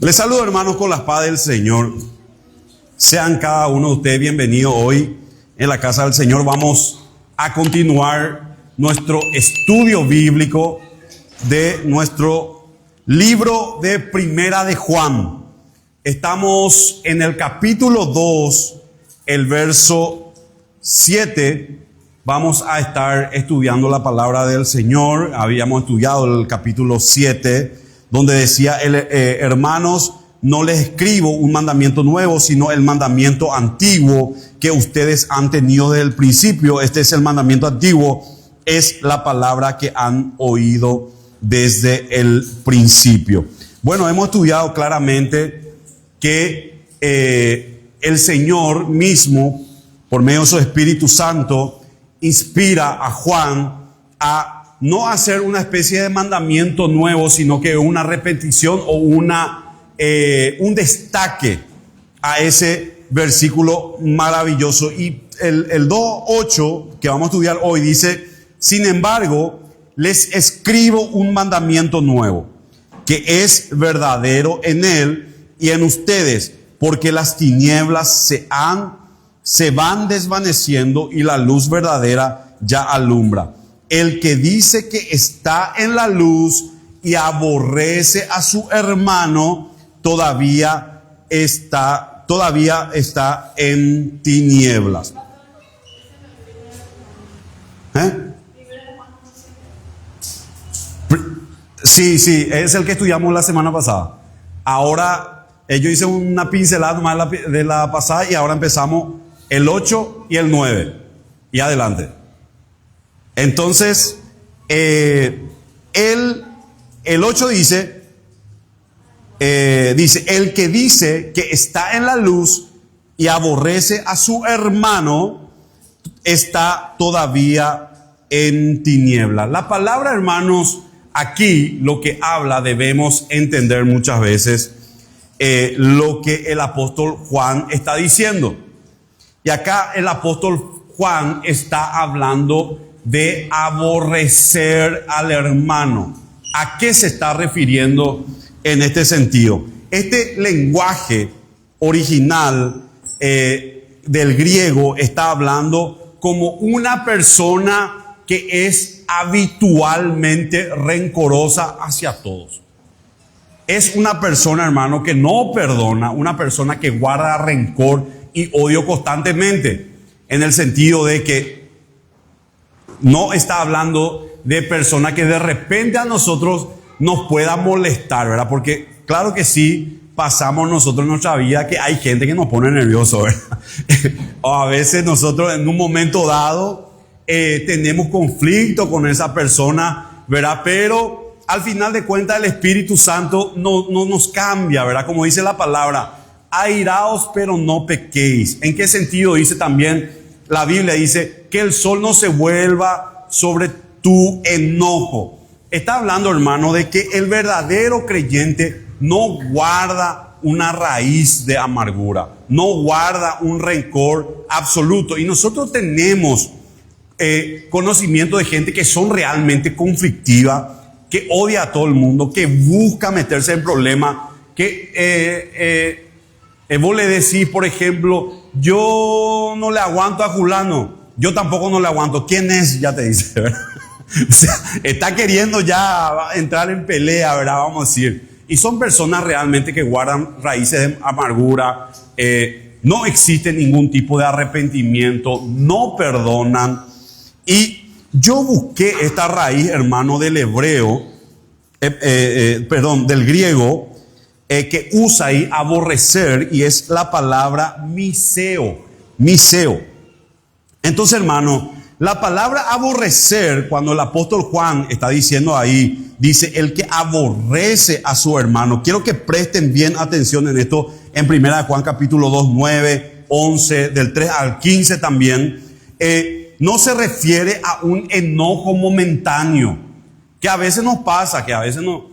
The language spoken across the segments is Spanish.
Les saludo, hermanos, con la paz del Señor. Sean cada uno de ustedes bienvenidos hoy en la casa del Señor. Vamos a continuar nuestro estudio bíblico de nuestro libro de Primera de Juan. Estamos en el capítulo 2, el verso 7. Vamos a estar estudiando la palabra del Señor. Habíamos estudiado el capítulo 7, donde decía, hermanos, no les escribo un mandamiento nuevo, sino el mandamiento antiguo que ustedes han tenido desde el principio. Este es el mandamiento antiguo, es la palabra que han oído desde el principio. Bueno, hemos estudiado claramente que el Señor mismo, por medio de su Espíritu Santo, inspira a Juan a no hacer una especie de mandamiento nuevo, sino que una repetición o un destaque a ese versículo maravilloso. Y el 2:8 que vamos a estudiar hoy dice: sin embargo, les escribo un mandamiento nuevo, que es verdadero en él y en ustedes, porque las tinieblas se van desvaneciendo y la luz verdadera ya alumbra. El que dice que está en la luz y aborrece a su hermano, todavía está en tinieblas. Sí, es el que estudiamos la semana pasada. Ahora, yo hice una pincelada más de la pasada y ahora empezamos el 8 y el 9 y adelante. Entonces, el 8 dice, el que dice que está en la luz y aborrece a su hermano, está todavía en tinieblas. La palabra, hermanos, aquí lo que habla, debemos entender muchas veces lo que el apóstol Juan está diciendo. Y acá el apóstol Juan está hablando de aborrecer al hermano. ¿A qué se está refiriendo en este sentido? Este lenguaje original del griego está hablando como una persona que es habitualmente rencorosa hacia todos. Es una persona, hermano, que no perdona, una persona que guarda rencor y odio constantemente, en el sentido de que no está hablando de personas que de repente a nosotros nos pueda molestar, ¿verdad? Porque claro que sí, pasamos nosotros en nuestra vida que hay gente que nos pone nervioso, ¿verdad? O a veces nosotros en un momento dado tenemos conflicto con esa persona, ¿verdad? Pero al final de cuentas el Espíritu Santo no nos cambia, ¿verdad? Como dice la palabra, airaos pero no pequéis. ¿En qué sentido? Dice también la Biblia, dice que el sol no se vuelva sobre tu enojo. Está hablando, hermano, de que el verdadero creyente no guarda una raíz de amargura, no guarda un rencor absoluto. Y nosotros tenemos conocimiento de gente que son realmente conflictiva, que odia a todo el mundo, que busca meterse en problemas, que vos le decís, por ejemplo, yo no le aguanto a fulano, yo tampoco no le aguanto. ¿Quién es? Ya te dice, ¿verdad? O sea, está queriendo ya entrar en pelea, ¿verdad? Vamos a decir. Y son personas realmente que guardan raíces de amargura, no existe ningún tipo de arrepentimiento, no perdonan. Y yo busqué esta raíz, hermano, del hebreo, del griego, que usa ahí aborrecer, y es la palabra miseo. Entonces, hermano, la palabra aborrecer, cuando el apóstol Juan está diciendo ahí, dice el que aborrece a su hermano. Quiero que presten bien atención en esto, en Primera de Juan capítulo 2, 9, 11, del 3 al 15 también. No se refiere a un enojo momentáneo, que a veces nos pasa, que a veces no,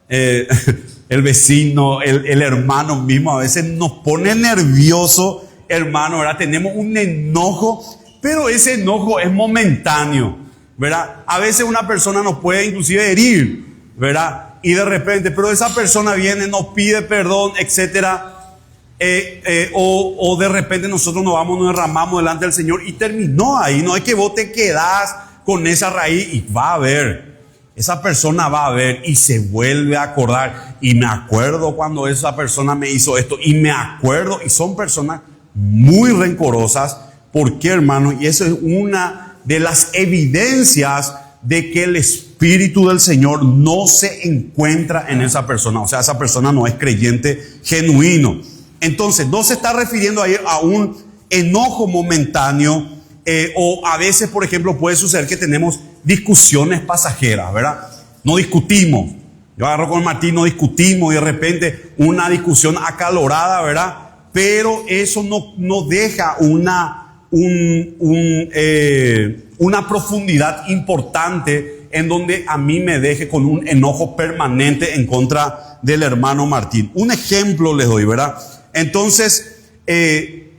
el vecino, el hermano mismo, a veces nos pone nervioso, hermano, ¿verdad? Tenemos un enojo, pero ese enojo es momentáneo, ¿verdad? A veces una persona nos puede inclusive herir, ¿verdad? y de repente, pero esa persona viene, nos pide perdón, etcétera. O de repente nosotros nos vamos, nos derramamos delante del Señor y terminó ahí. No es que vos te quedás con esa raíz y va a ver, esa persona va a ver y se vuelve a acordar. Y me acuerdo cuando esa persona me hizo esto, y me acuerdo, y son personas muy rencorosas. ¿Por qué, hermano? Y eso es una de las evidencias de que el Espíritu del Señor no se encuentra en esa persona. O sea, esa persona no es creyente genuino. Entonces, no se está refiriendo ahí a un enojo momentáneo, o a veces, por ejemplo, puede suceder que tenemos discusiones pasajeras, ¿verdad? No discutimos. Yo agarro con Martín, no discutimos, y de repente una discusión acalorada, ¿verdad? Pero eso no deja una profundidad importante en donde a mí me deje con un enojo permanente en contra del hermano Martín. Un ejemplo les doy, ¿verdad? Entonces,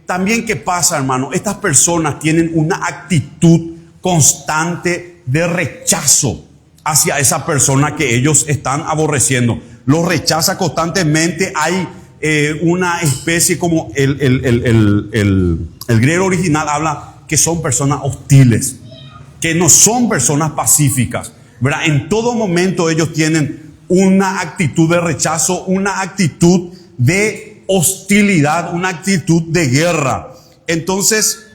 también, ¿qué pasa, hermano? Estas personas tienen una actitud constante de rechazo hacia esa persona que ellos están aborreciendo. Los rechaza constantemente. Hay una especie, como el griego original habla, que son personas hostiles, que no son personas pacíficas, ¿verdad? En todo momento ellos tienen una actitud de rechazo, una actitud de hostilidad, una actitud de guerra. Entonces,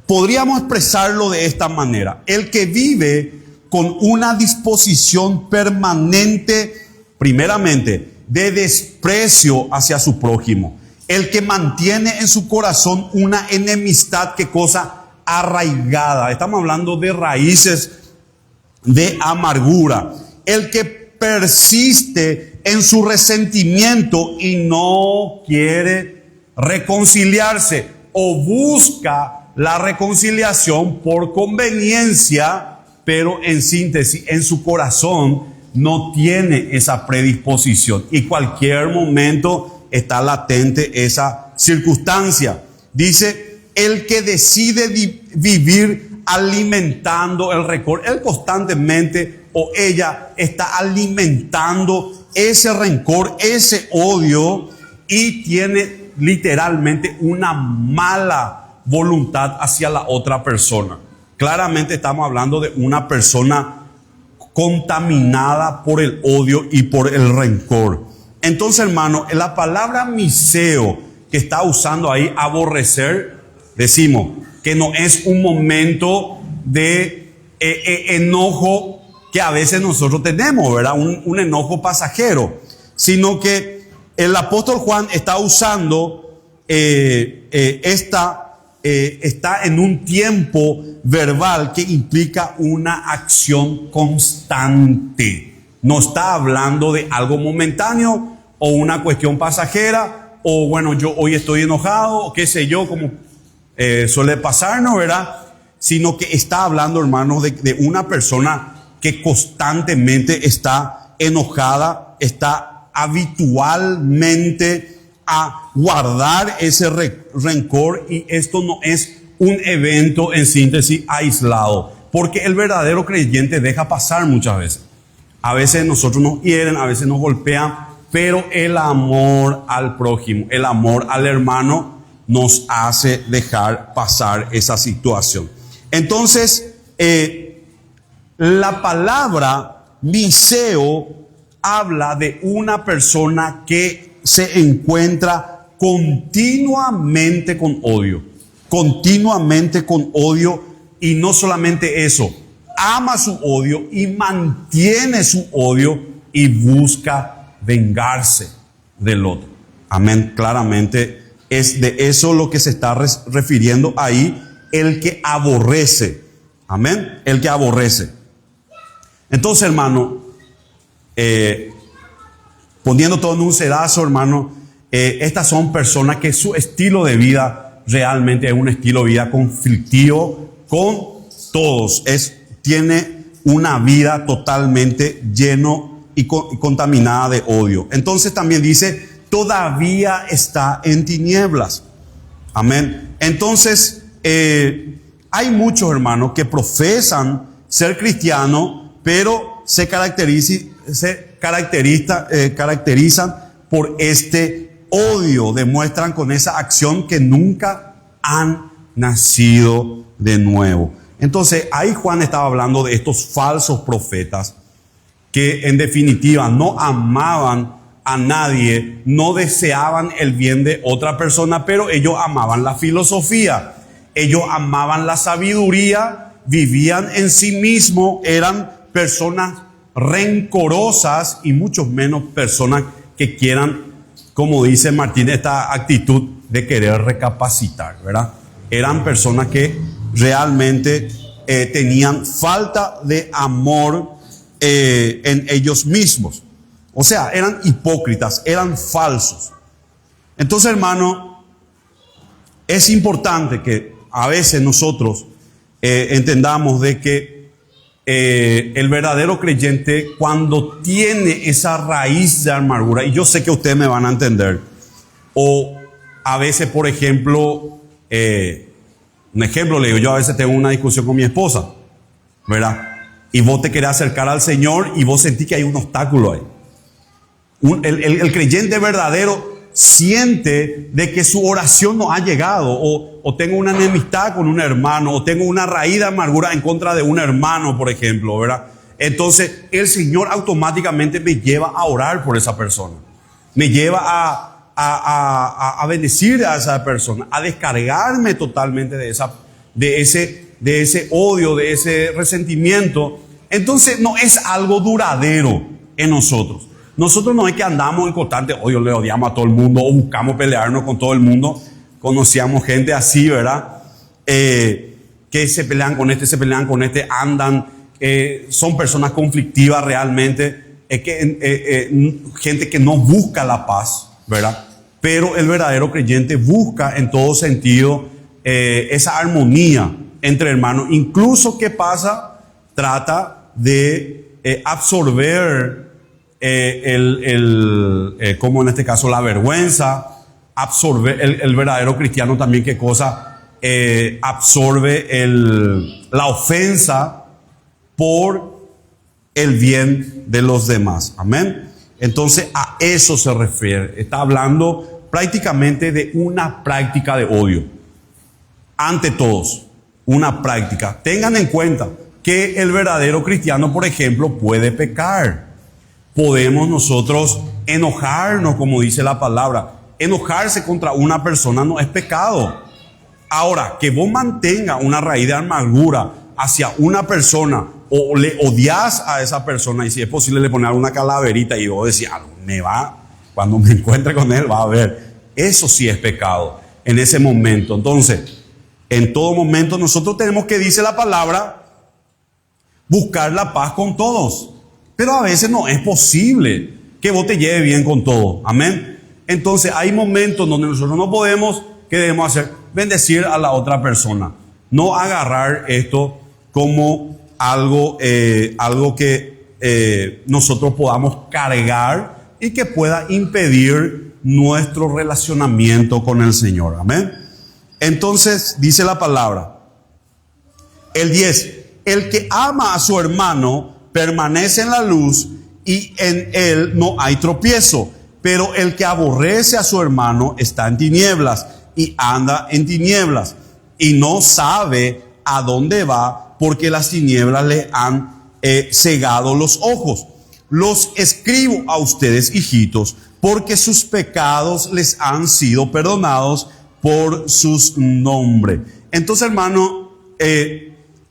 podríamos expresarlo de esta manera: el que vive con una disposición permanente, primeramente, de desprecio hacia su prójimo, el que mantiene en su corazón una enemistad, ¿qué cosa? Arraigada. Estamos hablando de raíces de amargura. El que persiste en su resentimiento y no quiere reconciliarse, o busca la reconciliación por conveniencia, pero en síntesis, en su corazón no tiene esa predisposición, y cualquier momento está latente esa circunstancia. Dice, el que decide vivir alimentando el rencor, él constantemente, o ella, está alimentando ese rencor, ese odio, y tiene literalmente una mala voluntad hacia la otra persona. Claramente estamos hablando de una persona contaminada por el odio y por el rencor. Entonces, hermano, la palabra miseo que está usando ahí, aborrecer, decimos que no es un momento de enojo que a veces nosotros tenemos, ¿verdad? Un enojo pasajero, sino que el apóstol Juan está usando está en un tiempo verbal que implica una acción constante. No está hablando de algo momentáneo o una cuestión pasajera, o bueno, yo hoy estoy enojado, o qué sé yo, como suele pasarnos, ¿verdad? Sino que está hablando, hermanos, de una persona que constantemente está enojada, está habitualmente a guardar ese rencor, y esto no es un evento en síntesis aislado, porque el verdadero creyente deja pasar muchas veces. A veces nosotros nos hieren, a veces nos golpean, pero el amor al prójimo, el amor al hermano nos hace dejar pasar esa situación. Entonces, la palabra miseo habla de una persona que se encuentra continuamente con odio, y no solamente eso, ama su odio y mantiene su odio y busca vengarse del otro. Amén. Claramente es de eso lo que se está refiriendo ahí, el que aborrece. Amén. El que aborrece. Entonces, hermano, poniendo todo en un sedazo, hermano, estas son personas que su estilo de vida realmente es un estilo de vida conflictivo con todos. Tiene una vida totalmente lleno y contaminada de odio. Entonces también dice, todavía está en tinieblas. Amén. Entonces, hay muchos hermanos que profesan ser cristianos, pero caracterizan por este odio, demuestran con esa acción que nunca han nacido de nuevo. Entonces, ahí Juan estaba hablando de estos falsos profetas que en definitiva no amaban a nadie, no deseaban el bien de otra persona, pero ellos amaban la filosofía, ellos amaban la sabiduría, vivían en sí mismos, eran personas rencorosas y mucho menos personas que quieran, como dice Martín, esta actitud de querer recapacitar, ¿verdad? Eran personas que realmente tenían falta de amor en ellos mismos. O sea, eran hipócritas, eran falsos. Entonces, hermano, es importante que a veces nosotros entendamos de que el verdadero creyente, cuando tiene esa raíz de amargura, y yo sé que ustedes me van a entender, o a veces, por ejemplo, un ejemplo le digo, yo a veces tengo una discusión con mi esposa, ¿verdad? Y vos te querés acercar al Señor y vos sentís que hay un obstáculo ahí. El creyente verdadero siente de que su oración no ha llegado, o tengo una enemistad con un hermano, o tengo una raíz de amargura en contra de un hermano, por ejemplo, ¿verdad? Entonces el Señor automáticamente me lleva a orar por esa persona, me lleva a bendecir a esa persona, a descargarme totalmente de ese odio, de ese resentimiento. Entonces no es algo duradero en nosotros. Nosotros no es que andamos en constante odio, le odiamos a todo el mundo o buscamos pelearnos con todo el mundo. Conocíamos gente así, ¿verdad? Que se pelean con este, andan, son personas conflictivas realmente, gente que no busca la paz, ¿verdad? Pero el verdadero creyente busca en todo sentido esa armonía entre hermanos. Incluso, ¿qué pasa? Trata de absorber como en este caso la vergüenza, absorbe el verdadero cristiano también, ¿qué cosa? Absorbe la ofensa por el bien de los demás. Amén. Entonces a eso se refiere. Está hablando prácticamente de una práctica de odio. Ante todos, una práctica. Tengan en cuenta que el verdadero cristiano, por ejemplo, puede pecar. Podemos nosotros enojarnos, como dice la palabra. Enojarse contra una persona no es pecado. Ahora, que vos mantengas una raíz de amargura hacia una persona, o le odias a esa persona, y si es posible le pones alguna calaverita y vos decís, cuando me encuentre con él va a ver. Eso sí es pecado en ese momento. Entonces, en todo momento nosotros tenemos, que dice la palabra, buscar la paz con todos. Pero a veces no es posible que vos te lleves bien con todo. Amén. Entonces hay momentos donde nosotros no podemos. ¿Qué debemos hacer? Bendecir a la otra persona. No agarrar esto como algo que nosotros podamos cargar y que pueda impedir nuestro relacionamiento con el Señor. Amén. Entonces dice la palabra, el 10, el que ama a su hermano permanece en la luz y en él no hay tropiezo. Pero el que aborrece a su hermano está en tinieblas y anda en tinieblas y no sabe a dónde va, porque las tinieblas le han cegado los ojos. Los escribo a ustedes, hijitos, porque sus pecados les han sido perdonados por sus nombres. Entonces, hermano,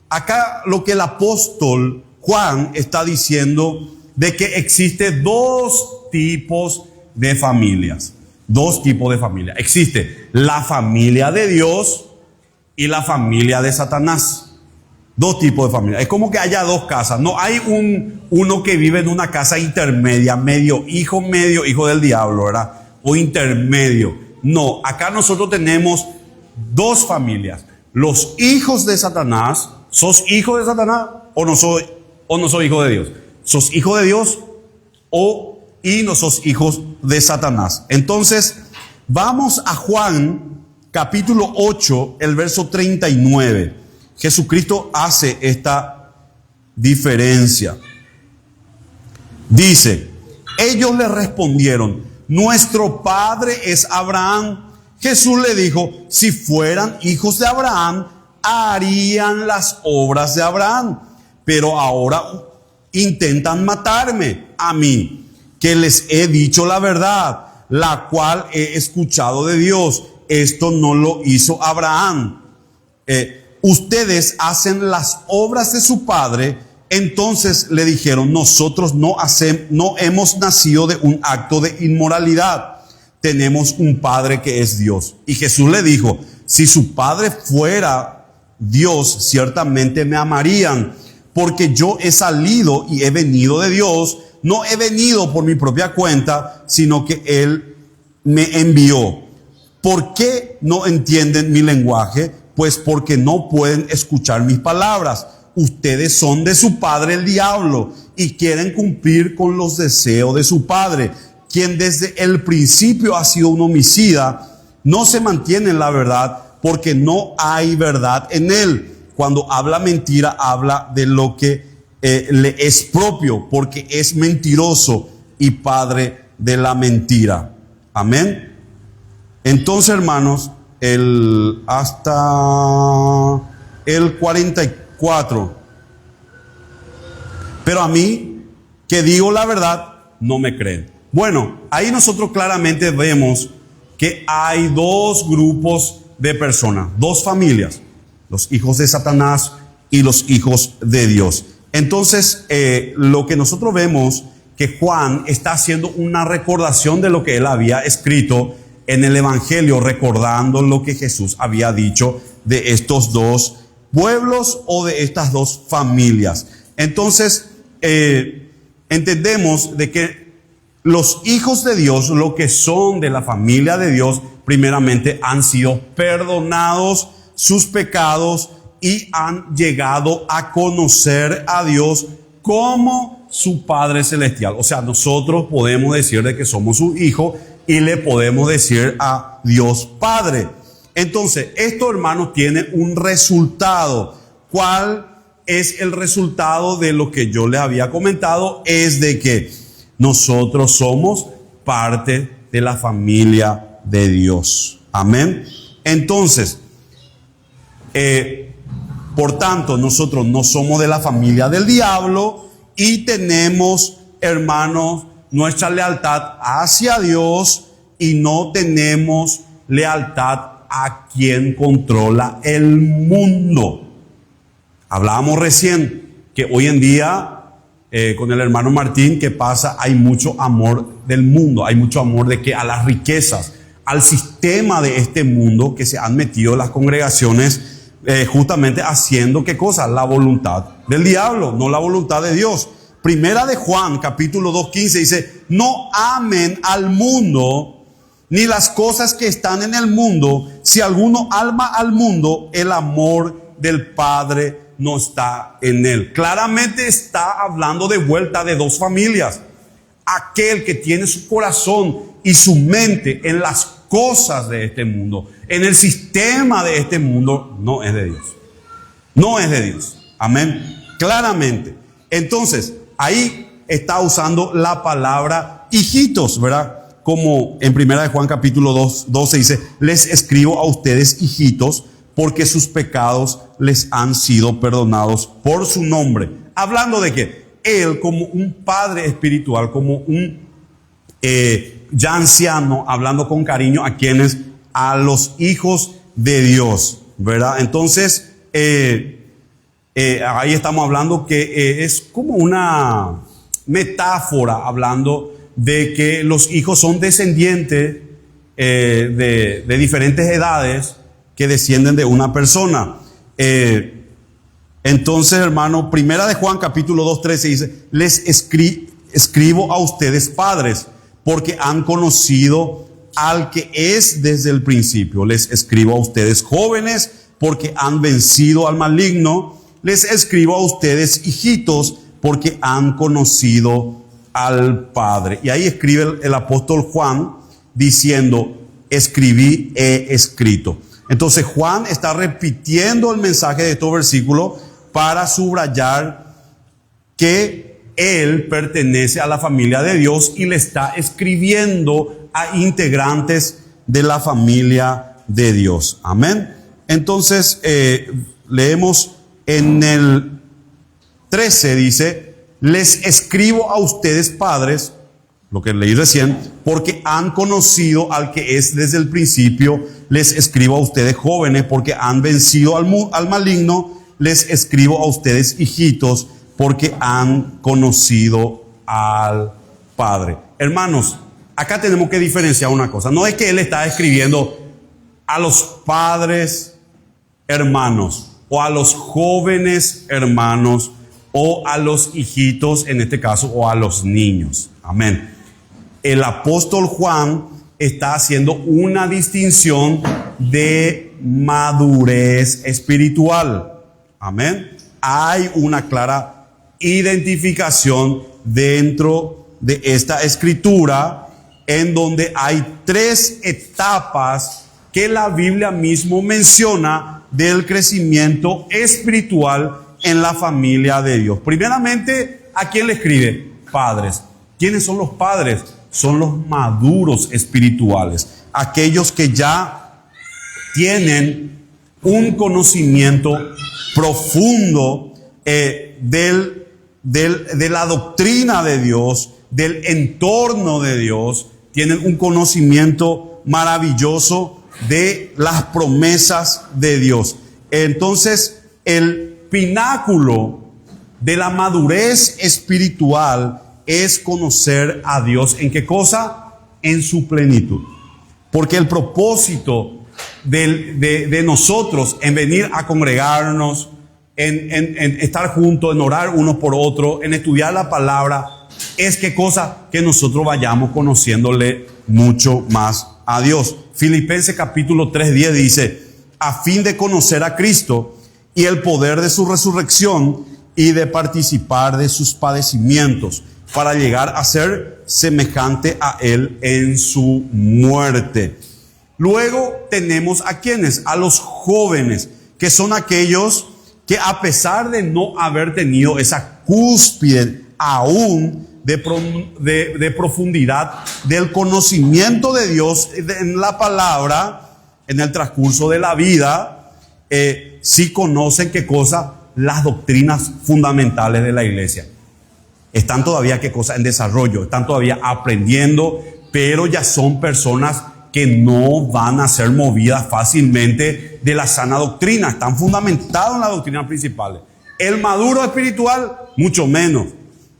acá lo que el apóstol Juan está diciendo, de que existe dos tipos de familias. Dos tipos de familias. Existe la familia de Dios y la familia de Satanás. Dos tipos de familias. Es como que haya dos casas. No hay uno que vive en una casa intermedia, medio hijo del diablo, ¿verdad? O intermedio. No, acá nosotros tenemos dos familias. Los hijos de Satanás. ¿Sos hijo de Satanás o no soy hijo de Dios? ¿Sos hijo de Dios y no sos hijos de Satanás? Entonces, vamos a Juan capítulo 8, el verso 39. Jesucristo hace esta diferencia. Dice, ellos le respondieron, nuestro padre es Abraham. Jesús le dijo, si fueran hijos de Abraham, harían las obras de Abraham. Pero ahora intentan matarme a mí, que les he dicho la verdad, la cual he escuchado de Dios. Esto no lo hizo Abraham. Ustedes hacen las obras de su padre. Entonces le dijeron, nosotros no hemos nacido de un acto de inmoralidad. Tenemos un padre que es Dios. Y Jesús le dijo, si su padre fuera Dios, ciertamente me amarían, porque yo he salido y he venido de Dios. No he venido por mi propia cuenta, sino que Él me envió. ¿Por qué no entienden mi lenguaje? Pues porque no pueden escuchar mis palabras. Ustedes son de su padre el diablo y quieren cumplir con los deseos de su padre, quien desde el principio ha sido un homicida. No se mantiene en la verdad porque no hay verdad en él. Cuando habla mentira, habla de lo que le es propio, porque es mentiroso y padre de la mentira. Amén. Entonces, hermanos, hasta el 44. Pero a mí, que digo la verdad, no me creen. Bueno, ahí nosotros claramente vemos que hay dos grupos de personas, dos familias, los hijos de Satanás y los hijos de Dios. Entonces, lo que nosotros vemos, que Juan está haciendo una recordación de lo que él había escrito en el Evangelio, recordando lo que Jesús había dicho de estos dos pueblos o de estas dos familias. Entonces, entendemos de que los hijos de Dios, lo que son de la familia de Dios, primeramente han sido perdonados sus pecados y han llegado a conocer a Dios como su Padre Celestial. O sea, nosotros podemos decir de que somos su hijo y le podemos decir a Dios Padre. Entonces, esto, hermanos, tiene un resultado. ¿Cuál es el resultado de lo que yo les había comentado? Es de que nosotros somos parte de la familia de Dios. Amén. Entonces, por tanto, nosotros no somos de la familia del diablo y tenemos, hermanos, nuestra lealtad hacia Dios y no tenemos lealtad a quien controla el mundo. Hablábamos recién que hoy en día, con el hermano Martín, ¿qué pasa? Hay mucho amor del mundo, hay mucho amor de que a las riquezas, al sistema de este mundo que se han metido las congregaciones, justamente haciendo ¿qué cosa? La voluntad del diablo, no la voluntad de Dios. Primera de Juan, capítulo 2:15 dice, no amen al mundo ni las cosas que están en el mundo. Si alguno ama al mundo, el amor del Padre no está en él. Claramente está hablando de vuelta de dos familias. Aquel que tiene su corazón y su mente en las cosas de este mundo, en el sistema de este mundo, no es de Dios. No es de Dios. Amén. Claramente. Entonces, ahí está usando la palabra hijitos, ¿verdad? Como en primera de Juan capítulo 12 dice, les escribo a ustedes hijitos, porque sus pecados les han sido perdonados por su nombre. Hablando de que Él, como un padre espiritual, como un ya anciano, hablando con cariño a los hijos de Dios, ¿verdad? Entonces, ahí estamos hablando que es como una metáfora, hablando de que los hijos son descendientes de diferentes edades que descienden de una persona. Entonces, hermano, primera de Juan capítulo 2:13 dice, les escribo a ustedes padres, porque han conocido al que es desde el principio. Les escribo a ustedes jóvenes, porque han vencido al maligno. Les escribo a ustedes hijitos, porque han conocido al Padre. Y ahí escribe el apóstol Juan diciendo, escribí, he escrito. Entonces Juan está repitiendo el mensaje de estos versículos para subrayar que él pertenece a la familia de Dios y le está escribiendo a integrantes de la familia de Dios. Amén. Entonces, leemos en el 13, dice: les escribo a ustedes, padres, lo que leí recién, porque han conocido al que es desde el principio. Les escribo a ustedes, jóvenes, porque han vencido al maligno. Les escribo a ustedes, hijitos, porque han conocido al Padre. Hermanos, acá tenemos que diferenciar una cosa. No es que él está escribiendo a los padres hermanos, o a los jóvenes hermanos, o a los hijitos, en este caso, o a los niños. Amén. El apóstol Juan está haciendo una distinción de madurez espiritual. Amén. Hay una clara identificación dentro de esta escritura, en donde hay 3 etapas que la Biblia mismo menciona del crecimiento espiritual en la familia de Dios. Primeramente, ¿a quién le escribe? Padres. ¿Quiénes son los padres? Son los maduros espirituales, aquellos que ya tienen un conocimiento profundo de la doctrina de Dios, del entorno de Dios, tienen un conocimiento maravilloso de las promesas de Dios. Entonces, el pináculo de la madurez espiritual es conocer a Dios. ¿En qué cosa? En su plenitud. Porque el propósito de nosotros en venir a congregarnos, en estar juntos, en orar unos por otros, en estudiar la palabra, es qué cosa, que nosotros vayamos conociéndole mucho más a Dios. Filipenses capítulo 3:10 dice: a fin de conocer a Cristo y el poder de su resurrección y de participar de sus padecimientos, para llegar a ser semejante a Él en su muerte. Luego tenemos a quienes, a los jóvenes, que son aquellos que, a pesar de no haber tenido esa cúspide aún de profundidad del conocimiento de Dios en la palabra, en el transcurso de la vida, sí conocen qué cosa, las doctrinas fundamentales de la iglesia. Están todavía qué cosa, en desarrollo, están todavía aprendiendo, pero ya son personas que no van a ser movidas fácilmente de la sana doctrina. Están fundamentados en la doctrina principal. El maduro espiritual, mucho menos,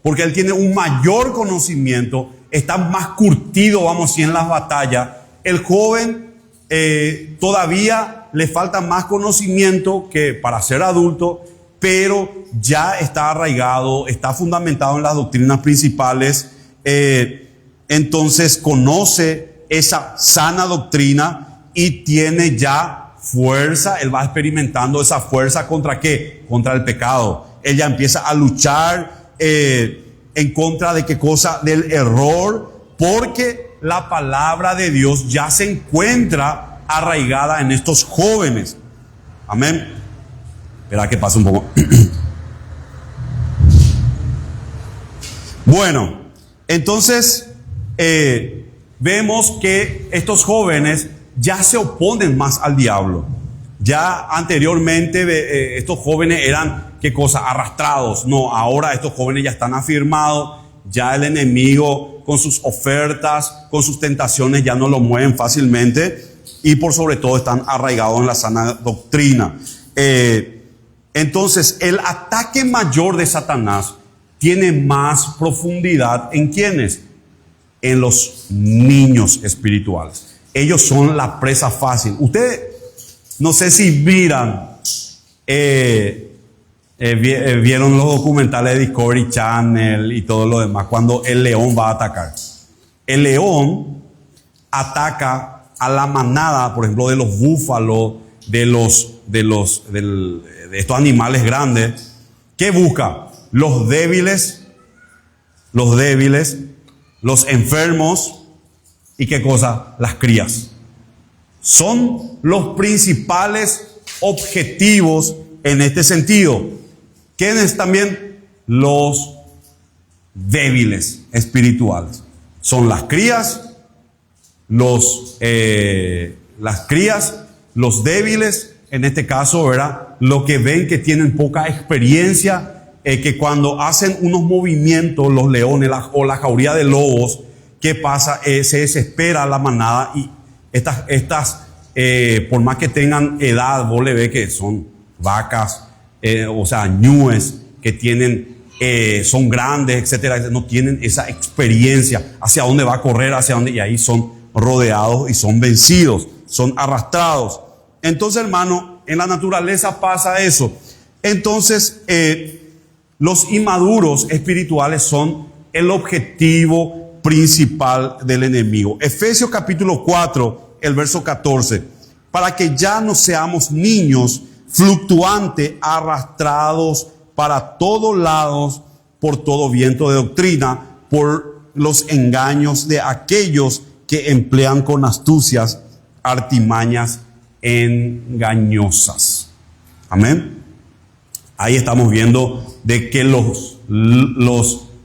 porque él tiene un mayor conocimiento, está más curtido, vamos a decir, en las batallas. El joven todavía le falta más conocimiento que para ser adulto, pero ya está arraigado, está fundamentado en las doctrinas principales. Entonces conoce esa sana doctrina y tiene ya fuerza. Él va experimentando esa fuerza. ¿Contra qué? Contra el pecado. Él ya empieza a luchar en contra de qué cosa, del error, porque la palabra de Dios ya se encuentra arraigada en estos jóvenes. Amén. Espera que pase un poco. Bueno, entonces vemos que estos jóvenes ya se oponen más al diablo. Ya anteriormente estos jóvenes eran, ¿qué cosa? Arrastrados. No, ahora estos jóvenes ya están afirmados. Ya el enemigo con sus ofertas, con sus tentaciones ya no lo mueven fácilmente. Y por sobre todo están arraigados en la sana doctrina. Entonces el ataque mayor de Satanás tiene más profundidad ¿en quiénes? En los niños espirituales. Ellos son la presa fácil. Ustedes, no sé si vieron los documentales de Discovery Channel y todo lo demás, cuando el león va a atacar. El león ataca a la manada, por ejemplo, de los búfalos, de estos animales grandes. ¿Qué busca? Los débiles, los enfermos y ¿qué cosa? Las crías. Son los principales objetivos en este sentido. ¿Quiénes también? Los débiles espirituales. Son las crías, los débiles, en este caso, ¿verdad? Lo que ven que tienen poca experiencia, que cuando hacen unos movimientos, los leones o la jauría de lobos, ¿qué pasa? Se desespera la manada y estas por más que tengan edad, vos le ves que son vacas, o sea, ñues, que tienen, son grandes, etcétera, no tienen esa experiencia, hacia dónde va a correr, hacia dónde, y ahí son rodeados y son vencidos, son arrastrados. Entonces, hermano, en la naturaleza pasa eso. Entonces, los inmaduros espirituales son el objetivo principal del enemigo. Efesios capítulo 4, el verso 14. Para que ya no seamos niños fluctuantes, arrastrados para todos lados por todo viento de doctrina, por los engaños de aquellos que emplean con astucias artimañas engañosas. Amén. Ahí estamos viendo de que los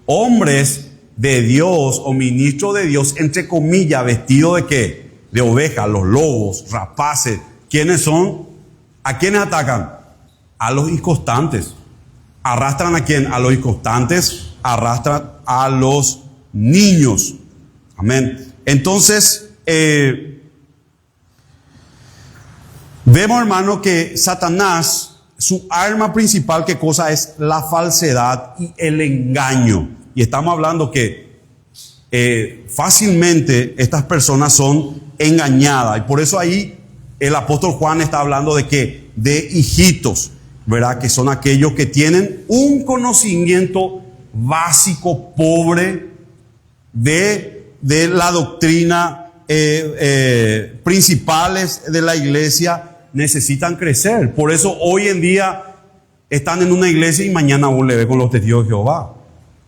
hombres de Dios o ministros de Dios, entre comillas, vestidos de ¿qué? De ovejas, los lobos, rapaces. ¿Quiénes son? ¿A quiénes atacan? A los inconstantes. ¿Arrastran a quién? A los inconstantes, arrastran a los niños. Amén. Entonces, vemos, hermano, que Satanás, su arma principal, ¿qué cosa es? La falsedad y el engaño. Y estamos hablando que fácilmente estas personas son engañadas. Y por eso ahí el apóstol Juan está hablando de que de hijitos, ¿verdad? Que son aquellos que tienen un conocimiento básico, pobre, de la doctrina principales de la iglesia, necesitan crecer. Por eso hoy en día están en una iglesia y mañana vos le ves con los testigos de Jehová.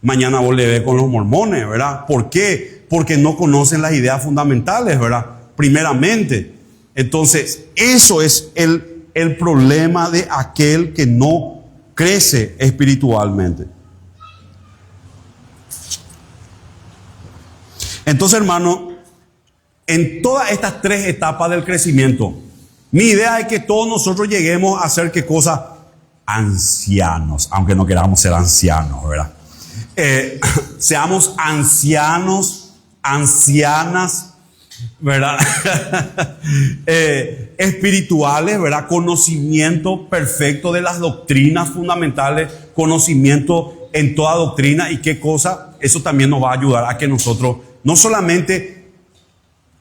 Mañana vos le ves con los mormones, ¿verdad? ¿Por qué? Porque no conocen las ideas fundamentales, ¿verdad? Primeramente. Entonces, eso es el problema de aquel que no crece espiritualmente. Entonces, hermano, en todas estas tres etapas del crecimiento, mi idea es que todos nosotros lleguemos a ser, ¿qué cosa? Ancianos, aunque no queramos ser ancianos, ¿verdad? Seamos ancianos, ancianas, ¿verdad? Espirituales, ¿verdad? Conocimiento perfecto de las doctrinas fundamentales, conocimiento en toda doctrina. ¿Y qué cosa? Eso también nos va a ayudar a que nosotros no solamente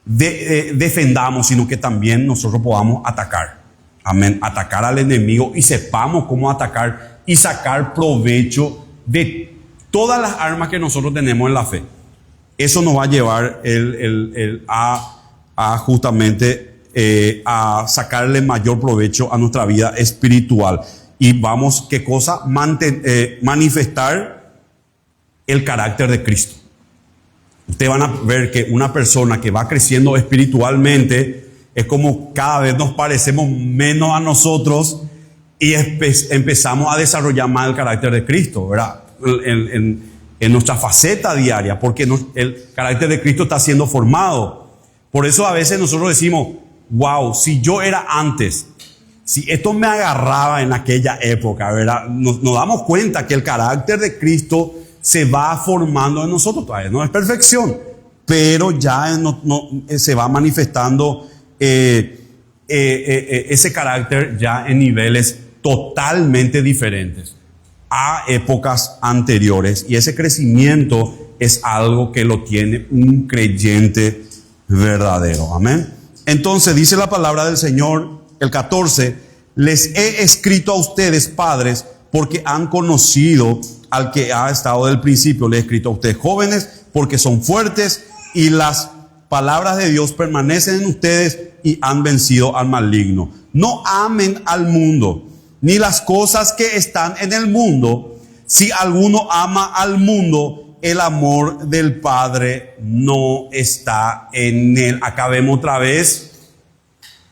defendamos, sino que también nosotros podamos atacar. Amén. Atacar al enemigo y sepamos cómo atacar y sacar provecho de todas las armas que nosotros tenemos en la fe. Eso nos va a llevar a justamente a sacarle mayor provecho a nuestra vida espiritual. Y vamos, ¿qué cosa? Manifestar el carácter de Cristo. Ustedes van a ver que una persona que va creciendo espiritualmente es como cada vez nos parecemos menos a nosotros y empezamos a desarrollar más el carácter de Cristo, ¿verdad? En nuestra faceta diaria, porque el carácter de Cristo está siendo formado. Por eso a veces nosotros decimos, wow, si yo era antes, si esto me agarraba en aquella época, ¿verdad? Nos damos cuenta que el carácter de Cristo se va formando en nosotros. Todavía no es perfección, pero ya se va manifestando ese carácter ya en niveles totalmente diferentes a épocas anteriores, y ese crecimiento es algo que lo tiene un creyente verdadero. Amén. Entonces dice la palabra del Señor, el 14, les he escrito a ustedes, padres, porque han conocido al que ha estado del principio. Les he escrito a ustedes, jóvenes, porque son fuertes y las palabras de Dios permanecen en ustedes y han vencido al maligno. No amen al mundo ni las cosas que están en el mundo. Si alguno ama al mundo, el amor del Padre no está en él. Acá vemos otra vez,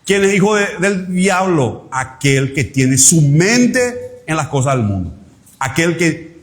¿quién es hijo del diablo? Aquel que tiene su mente en las cosas del mundo. Aquel que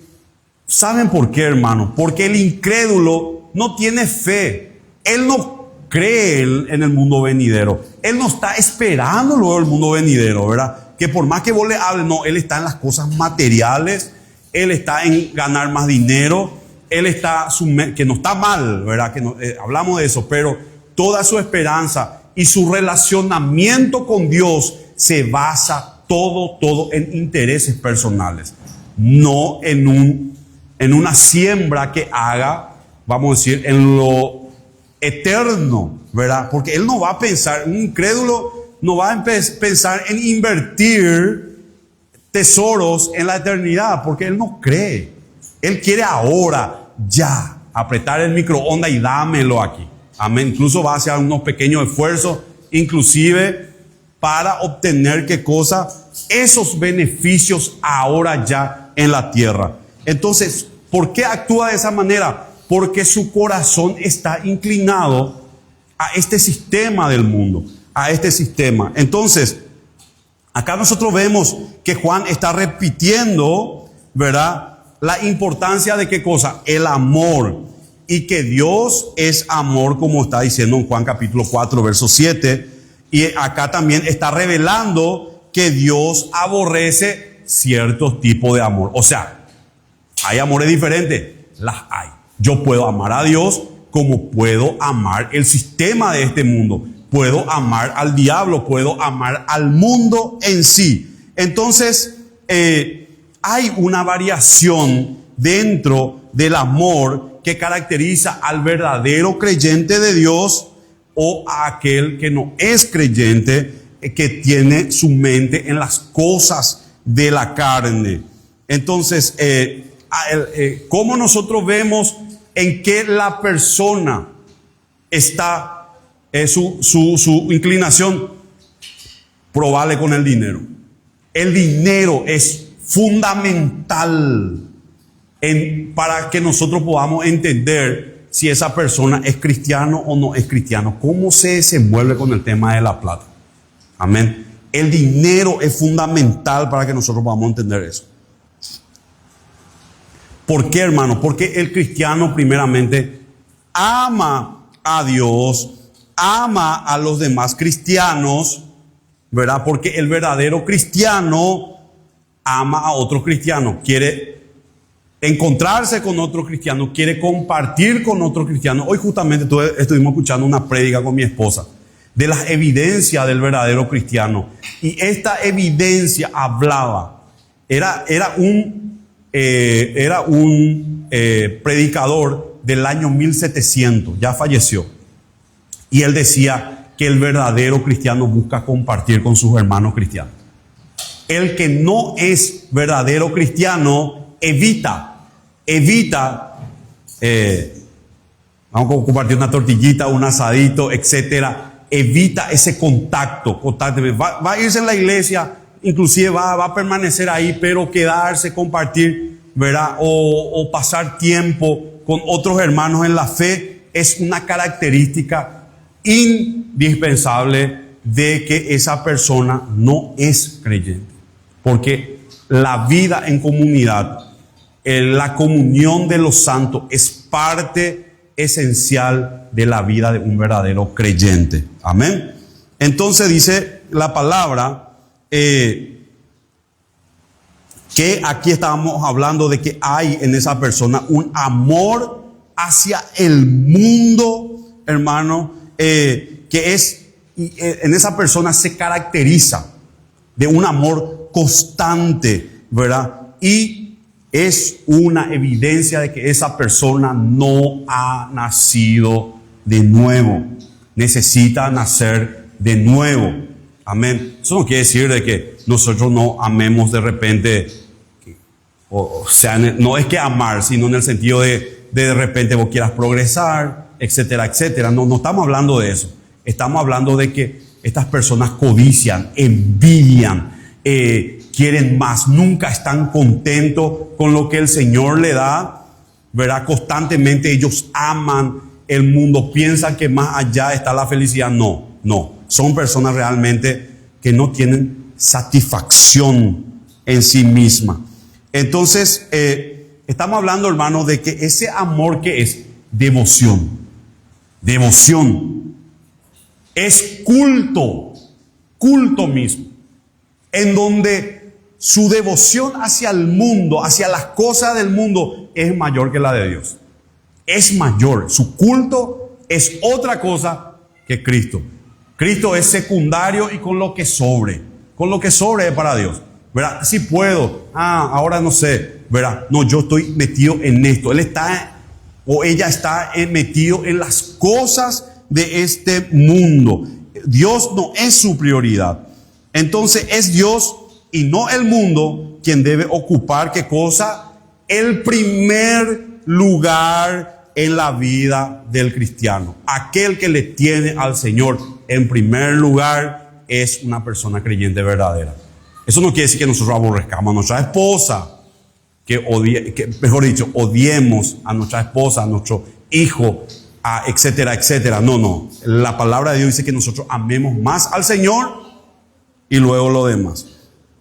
¿Saben por qué, hermano? Porque el incrédulo no tiene fe. Él no cree en el mundo venidero. Él no está esperando luego el mundo venidero, ¿verdad? Que por más que vos le hables, no, él está en las cosas materiales, él está en ganar más dinero, él está, que no está mal, ¿verdad? Que no, hablamos de eso, pero toda su esperanza y su relacionamiento con Dios se basa todo en intereses personales, no en una siembra que haga, vamos a decir, en lo eterno, ¿verdad? Porque él no va a pensar, un incrédulo no va a pensar en invertir tesoros en la eternidad, porque él no cree. Él quiere ahora, ya, apretar el microondas y dámelo aquí. Amén. Incluso va a hacer unos pequeños esfuerzos, inclusive para obtener, ¿qué cosa? Esos beneficios ahora ya en la tierra. Entonces, ¿por qué actúa de esa manera? Porque su corazón está inclinado a este sistema del mundo, a este sistema. Entonces, acá nosotros vemos que Juan está repitiendo, ¿verdad?, la importancia de qué cosa, el amor, y que Dios es amor, como está diciendo en Juan capítulo 4, verso 7, y acá también está revelando que Dios aborrece ciertos tipos de amor. O sea, hay amores diferentes, las hay. Yo puedo amar a Dios como puedo amar el sistema de este mundo. Puedo amar al diablo, puedo amar al mundo en sí. Entonces, hay una variación dentro del amor que caracteriza al verdadero creyente de Dios o a aquel que no es creyente, que tiene su mente en las cosas de la carne. Entonces, ¿cómo nosotros vemos en que la persona está, su inclinación? Probable con el dinero. El dinero es fundamental para que nosotros podamos entender si esa persona es cristiano o no es cristiano. ¿Cómo se desenvuelve con el tema de la plata? Amén. El dinero es fundamental para que nosotros podamos entender eso. ¿Por qué, hermano? Porque el cristiano primeramente ama a Dios, ama a los demás cristianos, ¿verdad? Porque el verdadero cristiano ama a otro cristiano, quiere encontrarse con otro cristiano, quiere compartir con otro cristiano. Hoy justamente estuvimos escuchando una prédica con mi esposa de las evidencias del verdadero cristiano. Y esta evidencia hablaba, era un predicador del año 1700, ya falleció. Y él decía que el verdadero cristiano busca compartir con sus hermanos cristianos. El que no es verdadero cristiano evita, vamos a compartir una tortillita, un asadito, etcétera, evita ese contacto. Va a irse en la iglesia, inclusive va a permanecer ahí, pero quedarse, compartir, ¿verdad? O pasar tiempo con otros hermanos en la fe es una característica indispensable de que esa persona no es creyente. Porque la vida en comunidad, la comunión de los santos es parte esencial de la vida de un verdadero creyente. Amén. Entonces dice la palabra que aquí estábamos hablando de que hay en esa persona un amor hacia el mundo, hermano, que es, en esa persona se caracteriza de un amor constante, ¿verdad? Y es una evidencia de que esa persona no ha nacido de nuevo. Necesita nacer de nuevo. Amén. Eso no quiere decir de que nosotros no amemos de repente, o sea, no es que amar, sino en el sentido de repente vos quieras progresar, etcétera, etcétera. No estamos hablando de eso. Estamos hablando de que estas personas codician, envidian, quieren más, nunca están contentos con lo que el Señor le da, ¿verdad? Constantemente ellos aman el mundo, piensan que más allá está la felicidad. No, son personas realmente que no tienen satisfacción en sí mismas. Entonces, Estamos hablando, hermano, de que ese amor que es devoción. Devoción. Es culto. Culto mismo. En donde su devoción hacia el mundo, hacia las cosas del mundo, es mayor que la de Dios. Es mayor. Su culto es otra cosa que Cristo. Cristo es secundario y con lo que sobre. Con lo que sobre es para Dios. ¿Verdad? Si puedo. Ahora no sé. ¿Verdad? No, yo estoy metido en esto. Él está, o ella está metido en las cosas de este mundo. Dios no es su prioridad. Entonces es Dios y no el mundo quien debe ocupar, ¿qué cosa? El primer lugar en la vida del cristiano. Aquel que le tiene al Señor en primer lugar es una persona creyente verdadera. Eso no quiere decir que nosotros aborrezcamos a nuestra esposa, que mejor dicho, odiemos a nuestra esposa, a nuestro hijo, etcétera, etcétera. No. La palabra de Dios dice que nosotros amemos más al Señor y luego lo demás.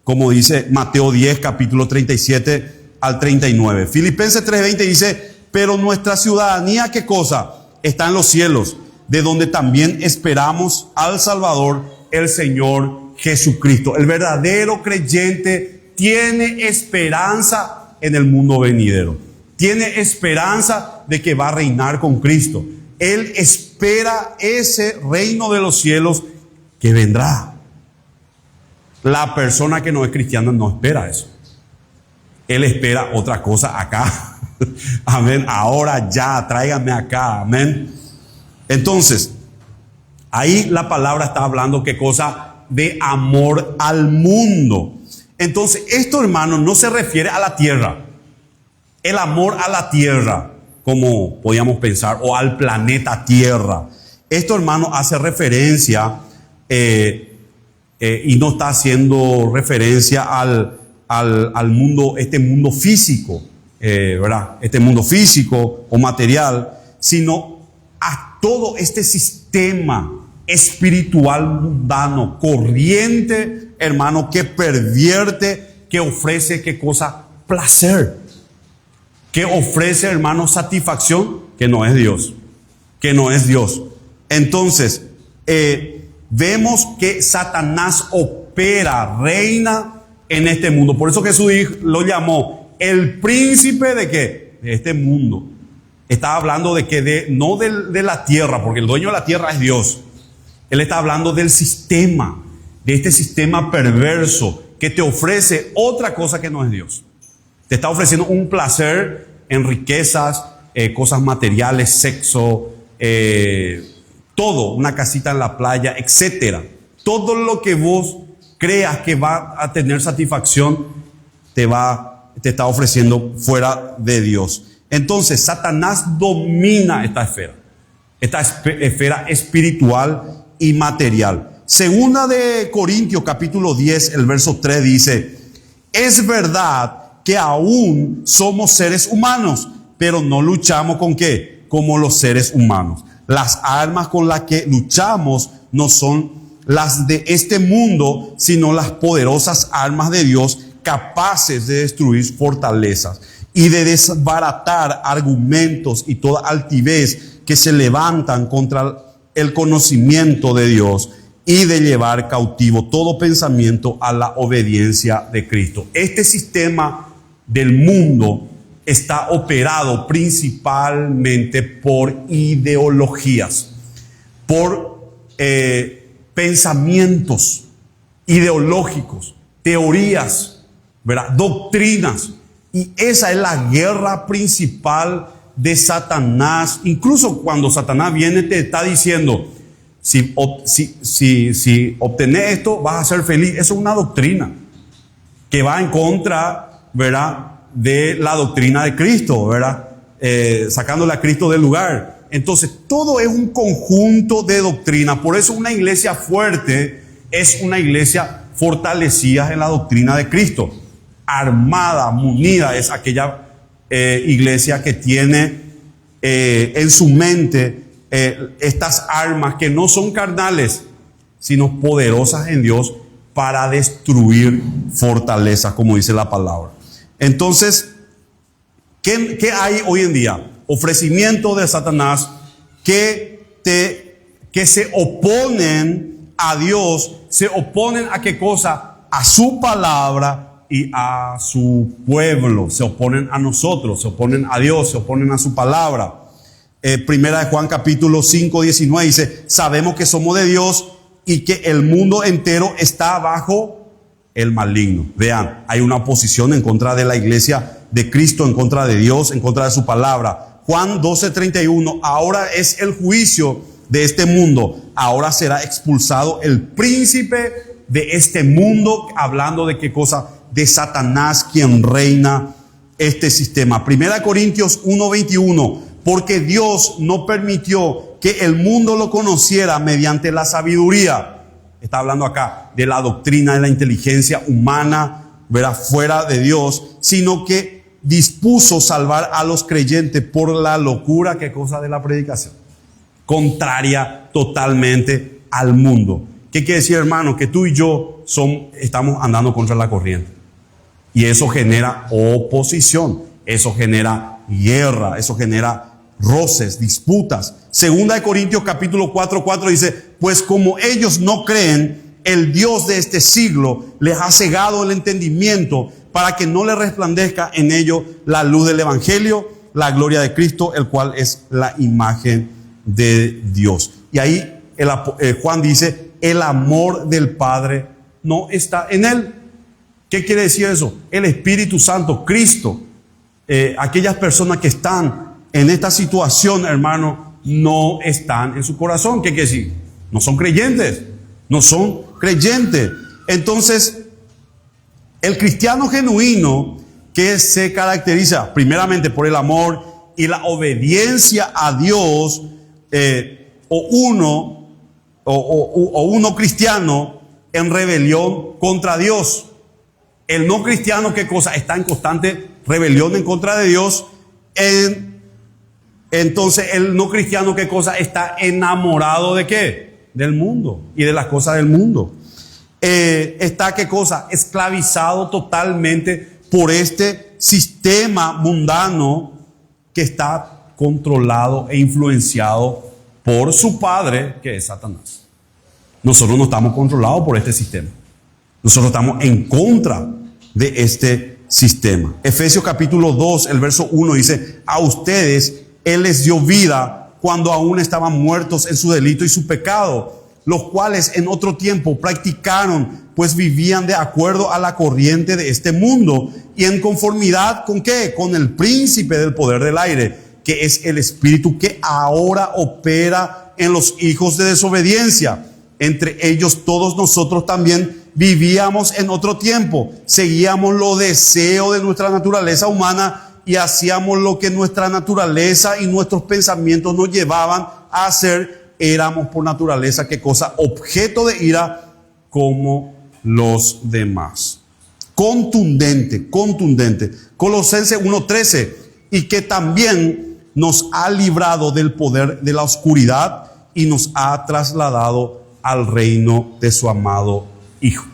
Como dice Mateo 10, capítulo 37 al 39. Filipenses 3:20 dice, pero nuestra ciudadanía, ¿qué cosa? Está en los cielos, de donde también esperamos al Salvador, el Señor Jesucristo. El verdadero creyente tiene esperanza en el mundo venidero. Tiene esperanza de que va a reinar con Cristo. Él espera ese reino de los cielos que vendrá. La persona que no es cristiana no espera eso. Él espera otra cosa acá. Amén. Ahora ya, tráigame acá. Amén. Entonces, ahí la palabra está hablando qué cosa de amor al mundo. Entonces, esto, hermano, no se refiere a la tierra. El amor a la tierra, como podíamos pensar, o al planeta Tierra. Esto, hermano, hace referencia, y no está haciendo referencia al mundo, este mundo físico, ¿verdad? Este mundo físico o material, sino a todo este sistema espiritual mundano, corriente, hermano, que pervierte, que ofrece, ¿qué cosa? Placer. Que ofrece, hermano, satisfacción, que no es Dios. Que no es Dios. Entonces, vemos que Satanás opera, reina en este mundo. Por eso Jesús lo llamó el príncipe de ¿qué? De este mundo. Está hablando de que no de la tierra, porque el dueño de la tierra es Dios. Él está hablando del sistema, de este sistema perverso que te ofrece otra cosa que no es Dios. Te está ofreciendo un placer en riquezas, cosas materiales, sexo, todo, una casita en la playa, etcétera. Todo lo que vos creas que va a tener satisfacción te está ofreciendo fuera de Dios. Entonces, Satanás domina esta esfera espiritual y material. Segunda de Corintios, capítulo 10, el verso 3 dice, es verdad que aún somos seres humanos, pero no luchamos ¿con qué? Como los seres humanos. Las armas con las que luchamos no son las de este mundo, sino las poderosas armas de Dios, capaces de destruir fortalezas y de desbaratar argumentos y toda altivez que se levantan contra el conocimiento de Dios, y de llevar cautivo todo pensamiento a la obediencia de Cristo. Este sistema del mundo está operado principalmente por ideologías, por pensamientos ideológicos, teorías, ¿verdad? Doctrinas. Y esa es la guerra principal de Satanás. Incluso cuando Satanás viene te está diciendo, si obtenés esto vas a ser feliz. Eso es una doctrina que va en contra, ¿verdad?, de la doctrina de Cristo, ¿verdad? Sacándole a Cristo del lugar. Entonces todo es un conjunto de doctrina. Por eso una iglesia fuerte es una iglesia fortalecida en la doctrina de Cristo. Armada, munida, es aquella iglesia que tiene en su mente estas armas que no son carnales, sino poderosas en Dios para destruir fortalezas, como dice la palabra. Entonces, ¿Qué hay hoy en día? Ofrecimiento de Satanás que se oponen a Dios, se oponen a qué cosa? A su palabra y a su pueblo. Se oponen a nosotros, se oponen a Dios, se oponen a su palabra. Primera de Juan capítulo 5, 19 dice, sabemos que somos de Dios y que el mundo entero está bajo el maligno. Vean, hay una oposición en contra de la iglesia de Cristo, en contra de Dios, en contra de su palabra. Juan 12, 31, ahora es el juicio de este mundo. Ahora será expulsado el príncipe de este mundo, hablando de qué cosa, de Satanás, quien reina este sistema. Primera Corintios 1, 21, porque Dios no permitió que el mundo lo conociera mediante la sabiduría. Está hablando acá de la doctrina de la inteligencia humana, ¿verdad? Fuera de Dios, sino que dispuso salvar a los creyentes por la locura, ¿qué cosa? De la predicación. Contraria totalmente al mundo. ¿Qué quiere decir, hermano? Que tú y yo estamos andando contra la corriente. Y eso genera oposición, eso genera guerra, eso genera roces, disputas. Segunda de Corintios capítulo 4, 4 dice, pues como ellos no creen, el Dios de este siglo les ha cegado el entendimiento para que no le resplandezca en ellos la luz del evangelio, la gloria de Cristo, el cual es la imagen de Dios. Y ahí Juan dice, el amor del Padre no está en él. ¿Qué quiere decir eso? El Espíritu Santo, Cristo, aquellas personas que están en esta situación, hermano, no están en su corazón. ¿Qué quiere decir? No son creyentes, no son creyentes. Entonces, el cristiano genuino, que se caracteriza primeramente por el amor y la obediencia a Dios, uno cristiano en rebelión contra Dios. El no cristiano, ¿qué cosa? Está en constante rebelión en contra de Dios. Entonces, el no cristiano, ¿qué cosa? Está enamorado ¿de qué? Del mundo y de las cosas del mundo. Está, ¿qué cosa? Esclavizado totalmente por este sistema mundano que está controlado e influenciado por su padre, que es Satanás. Nosotros no estamos controlados por este sistema. Nosotros estamos en contra de este sistema. Efesios capítulo 2, el verso 1 dice, a ustedes Él les dio vida cuando aún estaban muertos en su delito y su pecado, los cuales en otro tiempo practicaron, pues vivían de acuerdo a la corriente de este mundo y en conformidad ¿con qué? Con el príncipe del poder del aire, que es el espíritu que ahora opera en los hijos de desobediencia. Entre ellos todos nosotros también vivíamos en otro tiempo, seguíamos los deseos de nuestra naturaleza humana y hacíamos lo que nuestra naturaleza y nuestros pensamientos nos llevaban a hacer. Éramos por naturaleza, ¿qué cosa? Objeto de ira como los demás. Contundente. Colosenses 1:13, y que también nos ha librado del poder de la oscuridad y nos ha trasladado al reino de su amado Hijo.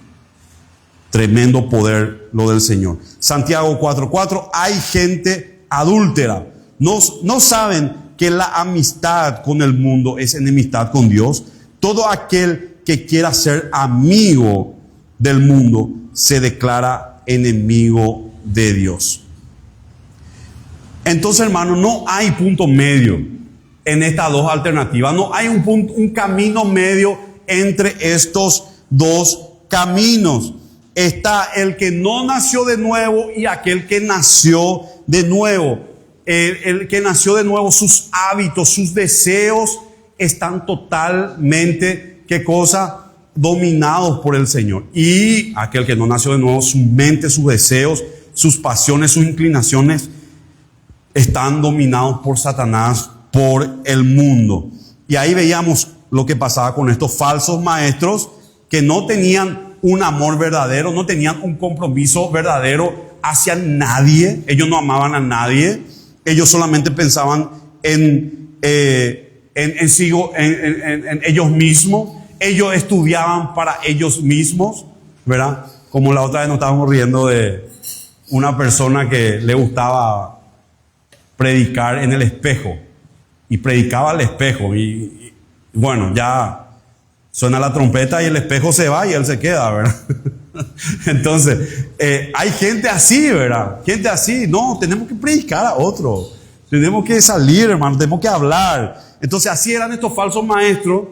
Tremendo poder lo del Señor. Santiago 4:4, hay gente adúltera. ¿No saben que la amistad con el mundo es enemistad con Dios? Todo aquel que quiera ser amigo del mundo se declara enemigo de Dios. Entonces, hermano, no hay punto medio en estas dos alternativas. No hay un camino medio entre estos dos caminos. Está el que no nació de nuevo y aquel que nació de nuevo. El que nació de nuevo, sus hábitos, sus deseos están totalmente, ¿qué cosa? Dominados por el Señor. Y aquel que no nació de nuevo, su mente, sus deseos, sus pasiones, sus inclinaciones están dominados por Satanás, por el mundo. Y ahí veíamos lo que pasaba con estos falsos maestros que no tenían un amor verdadero, no tenían un compromiso verdadero hacia nadie. Ellos no amaban a nadie. Ellos solamente pensaban en ellos mismos. Ellos estudiaban para ellos mismos, ¿verdad? Como la otra vez nos estábamos riendo de una persona que le gustaba predicar en el espejo. Y predicaba al espejo. Y bueno, ya suena la trompeta y el espejo se va y él se queda, ¿verdad? Entonces, hay gente así, ¿verdad? Gente así. No, tenemos que predicar a otro. Tenemos que salir, hermano. Tenemos que hablar. Entonces, así eran estos falsos maestros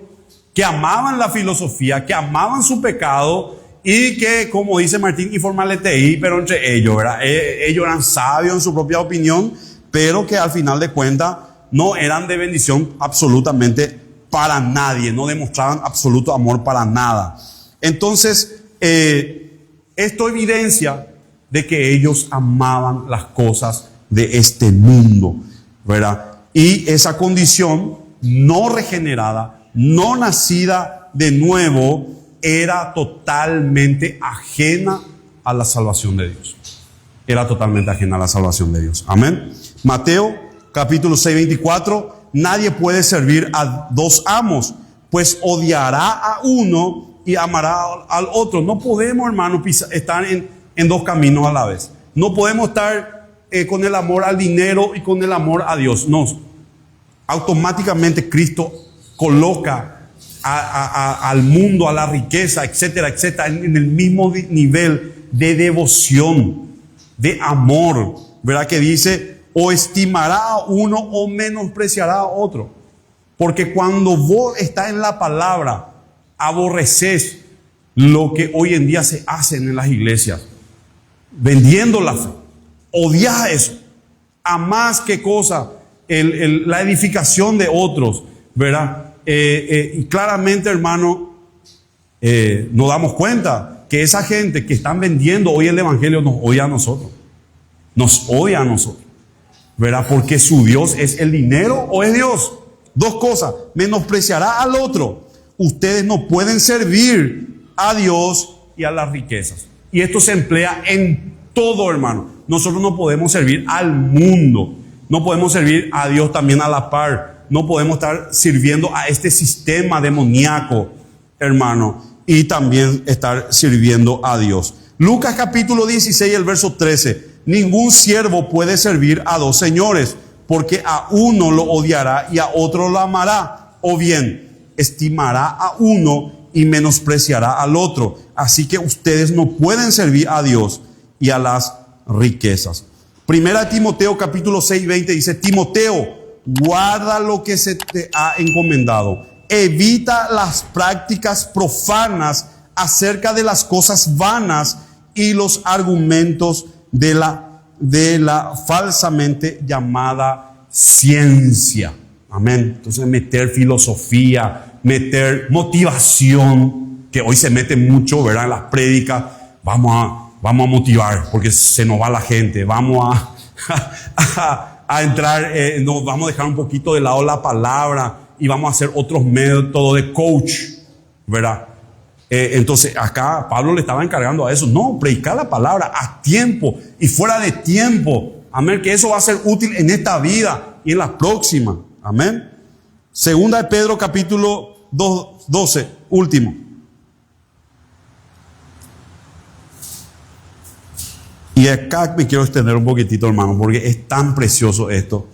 que amaban la filosofía, que amaban su pecado y que, como dice Martín, informaliteí, pero entre ellos, ¿verdad? Ellos eran sabios en su propia opinión, pero que al final de cuentas no eran de bendición absolutamente para nadie, no demostraban absoluto amor para nada. Entonces, esto evidencia de que ellos amaban las cosas de este mundo, ¿verdad? Y esa condición no regenerada, no nacida de nuevo, era totalmente ajena a la salvación de Dios. Era totalmente ajena a la salvación de Dios. Amén. Mateo capítulo 6, 24. Nadie puede servir a dos amos, pues odiará a uno y amará al otro. No podemos, hermanos, estar en dos caminos a la vez. No podemos estar con el amor al dinero y con el amor a Dios. No. Automáticamente Cristo coloca al mundo, a la riqueza, etcétera, etcétera, en el mismo nivel de devoción, de amor, ¿verdad? Que dice, o estimará a uno o menospreciará a otro. Porque cuando vos estás en la palabra, aborreces lo que hoy en día se hacen en las iglesias, vendiendo la fe, odias eso, amás qué cosa, la edificación de otros, ¿verdad? Y claramente, hermano, nos damos cuenta que esa gente que están vendiendo hoy el evangelio nos odia a nosotros. Nos odia a nosotros, ¿verdad? Porque su Dios es el dinero o es Dios. Dos cosas. Menospreciará al otro. Ustedes no pueden servir a Dios y a las riquezas. Y esto se emplea en todo, hermano. Nosotros no podemos servir al mundo. No podemos servir a Dios también a la par. No podemos estar sirviendo a este sistema demoníaco, hermano, y también estar sirviendo a Dios. Lucas capítulo 16, el verso 13. Ningún siervo puede servir a dos señores, porque a uno lo odiará y a otro lo amará, o bien estimará a uno y menospreciará al otro. Así que ustedes no pueden servir a Dios y a las riquezas. Primera Timoteo capítulo 6, 20 dice, Timoteo, guarda lo que se te ha encomendado. Evita las prácticas profanas acerca de las cosas vanas y los argumentos de la falsamente llamada ciencia. Amén. Entonces meter filosofía, meter motivación, que hoy se mete mucho, ¿verdad? En las prédicas, vamos a motivar porque se nos va la gente, vamos a entrar, nos vamos a dejar un poquito de lado la palabra y vamos a hacer otros métodos de coach, ¿verdad? Entonces acá Pablo le estaba encargando a eso. No, predicar la palabra a tiempo y fuera de tiempo. Amén, que eso va a ser útil en esta vida y en la próxima. Amén. Segunda de Pedro capítulo 12, último. Y acá me quiero extender un poquitito, hermano, porque es tan precioso esto.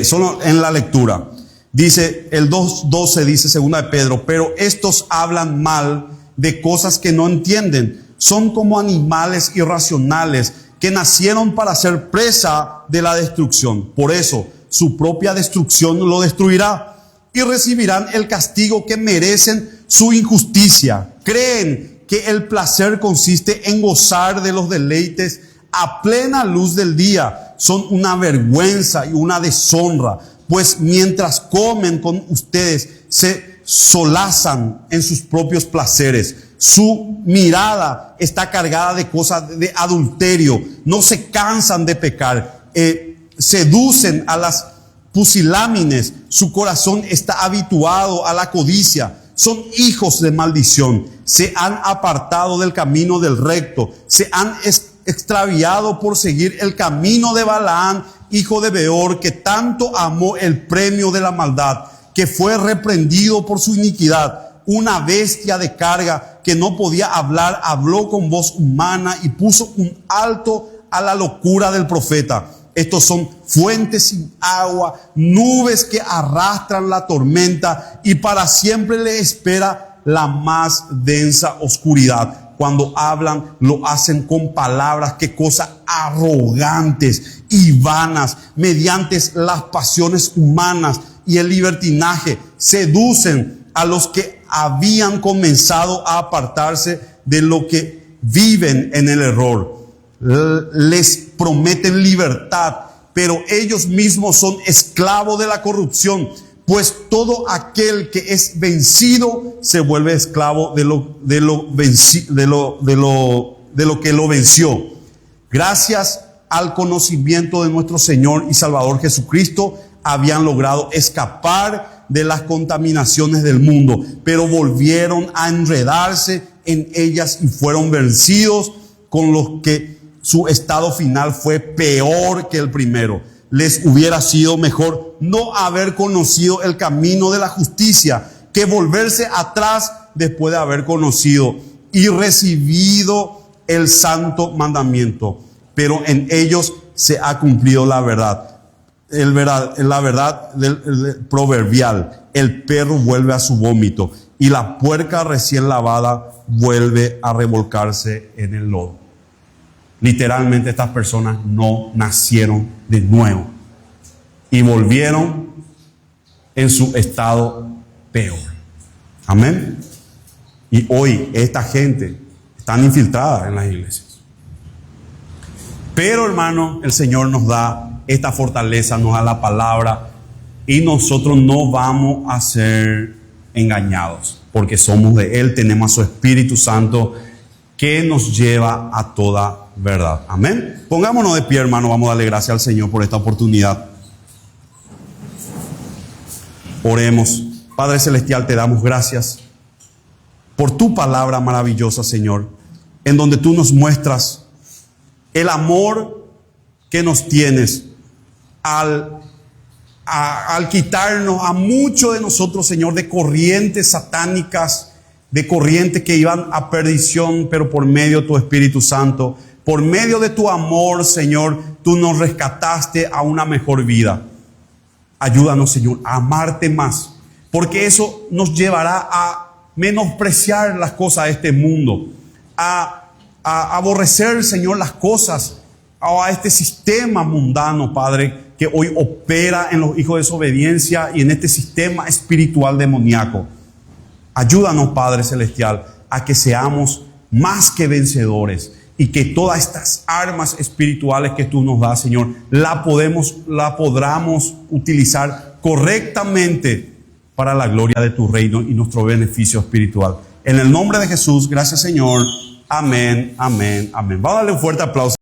Solo en la lectura. Dice, el 2:12 dice segunda de Pedro, pero estos hablan mal de cosas que no entienden. Son como animales irracionales que nacieron para ser presa de la destrucción. Por eso, su propia destrucción lo destruirá y recibirán el castigo que merecen su injusticia. Creen que el placer consiste en gozar de los deleites a plena luz del día. Son una vergüenza y una deshonra, pues mientras comen con ustedes se solazan en sus propios placeres. Su mirada está cargada de cosas de adulterio. No se cansan de pecar. Seducen a las pusilámines. Su corazón está habituado a la codicia. Son hijos de maldición. Se han apartado del camino del recto. Se han extraviado por seguir el camino de Balaán, hijo de Beor, que tanto amó el premio de la maldad, que fue reprendido por su iniquidad. Una bestia de carga que no podía hablar, habló con voz humana y puso un alto a la locura del profeta. Estos son fuentes sin agua, nubes que arrastran la tormenta y para siempre le espera la más densa oscuridad. Cuando hablan, lo hacen con palabras, qué cosas arrogantes y vanas, mediante las pasiones humanas y el libertinaje, seducen a los que habían comenzado a apartarse de lo que viven en el error. Les prometen libertad, pero ellos mismos son esclavos de la corrupción, pues todo aquel que es vencido se vuelve esclavo de lo que lo venció. Gracias al conocimiento de nuestro Señor y Salvador Jesucristo, habían logrado escapar de las contaminaciones del mundo, pero volvieron a enredarse en ellas y fueron vencidos, con los que su estado final fue peor que el primero. Les hubiera sido mejor no haber conocido el camino de la justicia que volverse atrás después de haber conocido y recibido el santo mandamiento. Pero en ellos se ha cumplido la verdad. La verdad del proverbial: el perro vuelve a su vómito y la puerca recién lavada vuelve a revolcarse en el lodo. Literalmente estas personas no nacieron de nuevo y volvieron en su estado peor. Amén. Y hoy esta gente está infiltrada en las iglesias. Pero hermano, el Señor nos da esta fortaleza, nos da la palabra y nosotros no vamos a ser engañados porque somos de Él, tenemos a su Espíritu Santo que nos lleva a toda verdad. Amén. Pongámonos de pie, hermano. Vamos a darle gracias al Señor por esta oportunidad. Oremos. Padre Celestial, te damos gracias por tu palabra maravillosa, Señor, en donde tú nos muestras el amor que nos tienes al quitarnos a muchos de nosotros, Señor, de corrientes satánicas, de corrientes que iban a perdición, pero por medio de tu Espíritu Santo, por medio de tu amor, Señor, tú nos rescataste a una mejor vida. Ayúdanos, Señor, a amarte más, porque eso nos llevará a menospreciar las cosas de este mundo, a aborrecer, Señor, las cosas, a este sistema mundano, Padre, que hoy opera en los hijos de desobediencia y en este sistema espiritual demoníaco. Ayúdanos, Padre Celestial, a que seamos más que vencedores y que todas estas armas espirituales que tú nos das, Señor, la podamos utilizar correctamente para la gloria de tu reino y nuestro beneficio espiritual. En el nombre de Jesús, gracias, Señor. Amén, amén, amén. Vamos a darle un fuerte aplauso.